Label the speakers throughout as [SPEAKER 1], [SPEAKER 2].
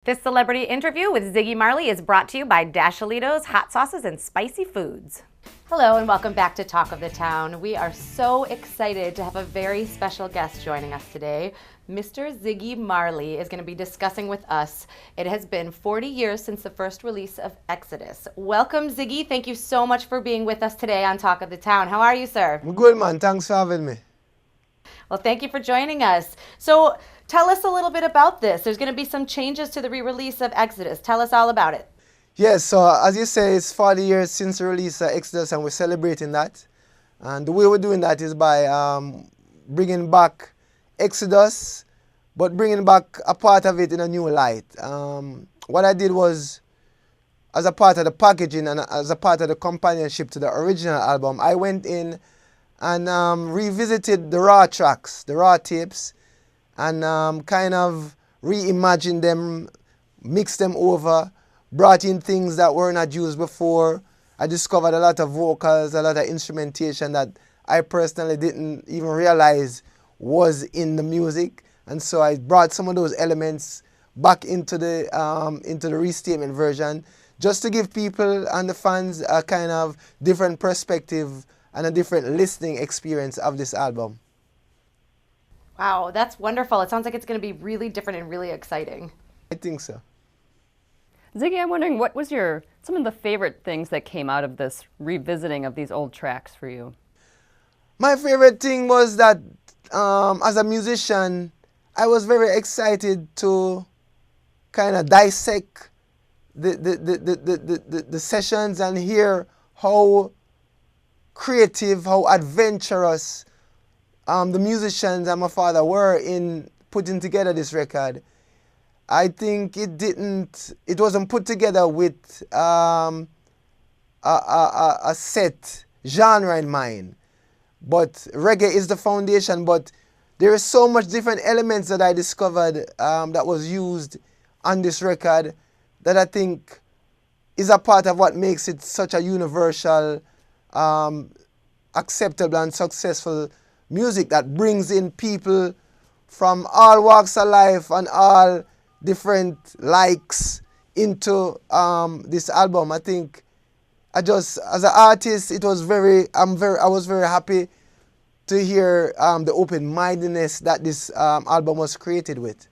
[SPEAKER 1] This celebrity interview with Ziggy Marley is brought to you by Dashelito's Hot Sauces and Spicy Foods. Hello and welcome back to Talk of the Town. We are so excited to have a very special guest joining us today. Mr. Ziggy Marley is going to be discussing with us. It has been 40 years since the first release of Exodus. Welcome, Ziggy. Thank you so much for being with us today on Talk of the Town. How are you, sir?
[SPEAKER 2] I'm good, man. Thanks for having me.
[SPEAKER 1] Well, thank you for joining us. So tell us a little bit about this. There's going to be some changes to the re-release of Exodus. Tell us all about it.
[SPEAKER 2] Yes, so as you say, it's 40 years since the release of Exodus and we're celebrating that. And the way we're doing that is by bringing back Exodus, but bringing back a part of it in a new light. What I did was, as a part of the packaging and as a part of the companionship to the original album, I went in and revisited the raw tracks, the raw tapes, and kind of reimagined them, mixed them over, brought in things that were not used before. I discovered a lot of vocals, a lot of instrumentation that I personally didn't even realize was in the music. And so I brought some of those elements back into the restatement version, just to give people and the fans a kind of different perspective and a different listening experience of this album.
[SPEAKER 1] Wow, that's wonderful. It sounds like it's going to be really different and really exciting.
[SPEAKER 2] I think so.
[SPEAKER 3] Ziggy, I'm wondering, what was some of the favorite things that came out of this revisiting of these old tracks for you?
[SPEAKER 2] My favorite thing was that as a musician, I was very excited to kind of dissect the sessions and hear how creative, how adventurous the musicians and my father were in putting together this record. I think it wasn't put together with a set genre in mind. But reggae is the foundation, but there is so much different elements that I discovered that was used on this record that I think is a part of what makes it such a universal, acceptable and successful music that brings in people from all walks of life and all different likes into this album. I think as an artist, I was very happy to hear the open-mindedness that this album was created with.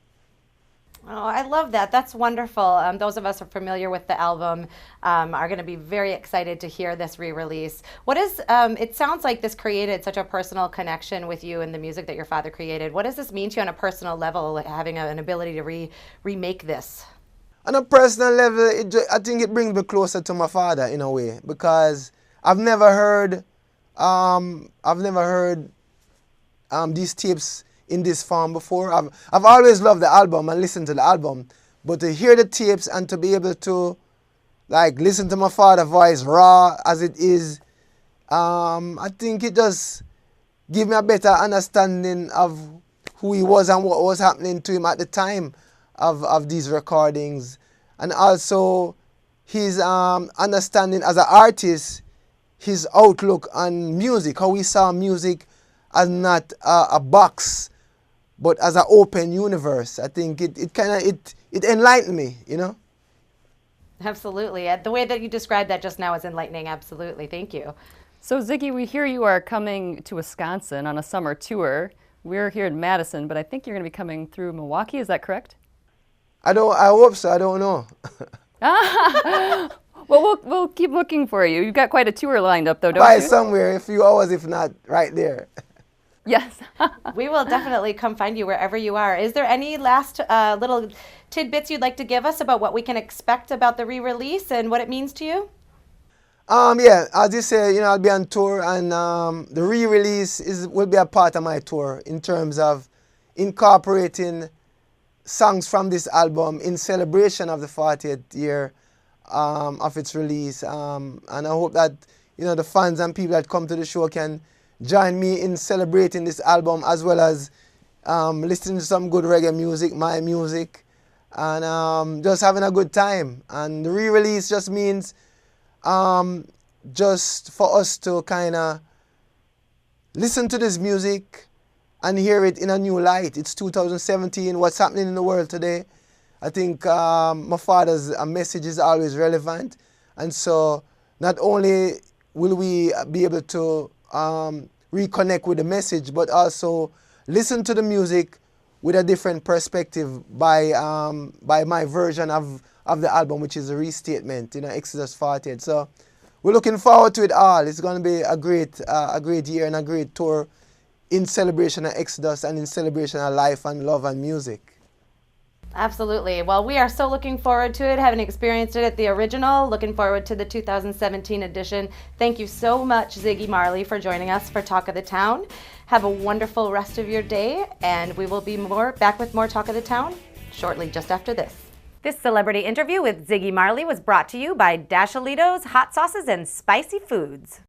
[SPEAKER 1] Oh, I love that. That's wonderful. Those of us who are familiar with the album are going to be very excited to hear this re-release. It sounds like this created such a personal connection with you and the music that your father created. What does this mean to you on a personal level, having an ability to remake this?
[SPEAKER 2] On a personal level, I think it brings me closer to my father in a way, because I've never heard these tapes in this form before. I've always loved the album and listened to the album, but to hear the tapes and to be able to listen to my father's voice raw as it is, I think it just gives me a better understanding of who he was and what was happening to him at the time of these recordings, and also his understanding as an artist, his outlook on music, how he saw music as not a box, but as an open universe. I think it enlightened me, you know?
[SPEAKER 1] Absolutely. The way that you described that just now is enlightening. Absolutely. Thank you.
[SPEAKER 3] So Ziggy, we hear you are coming to Wisconsin on a summer tour. We're here in Madison, but I think you're going to be coming through Milwaukee. Is that correct?
[SPEAKER 2] I hope so. I don't know.
[SPEAKER 3] Well, we'll keep looking for you. You've got quite a tour lined up, though, don't
[SPEAKER 2] By
[SPEAKER 3] you?
[SPEAKER 2] somewhere, a few hours, if not right there.
[SPEAKER 3] Yes.
[SPEAKER 1] We will definitely come find you wherever you are. Is there any last little tidbits you'd like to give us about what we can expect about the re-release and what it means to you?
[SPEAKER 2] Yeah, as you say, I'll be on tour, and the re-release will be a part of my tour in terms of incorporating songs from this album in celebration of the 40th year of its release. And I hope that the fans and people that come to the show can join me in celebrating this album, as well as listening to some good reggae music, my music, and just having a good time. And the re-release just means just for us to kind of listen to this music and hear it in a new light. It's 2017, what's happening in the world today, I think my father's message is always relevant, and so not only will we be able to reconnect with the message, but also listen to the music with a different perspective by my version of the album, which is a restatement, Exodus 48. So we're looking forward to it all. It's going to be a great year and a great tour in celebration of Exodus and in celebration of life and love and music.
[SPEAKER 1] Absolutely. Well, we are so looking forward to it, having experienced it at the original, looking forward to the 2017 edition. Thank you so much, Ziggy Marley, for joining us for Talk of the Town. Have a wonderful rest of your day, and we will be back with more Talk of the Town shortly, just after this. This celebrity interview with Ziggy Marley was brought to you by Dashelito's Hot Sauces and Spicy Foods.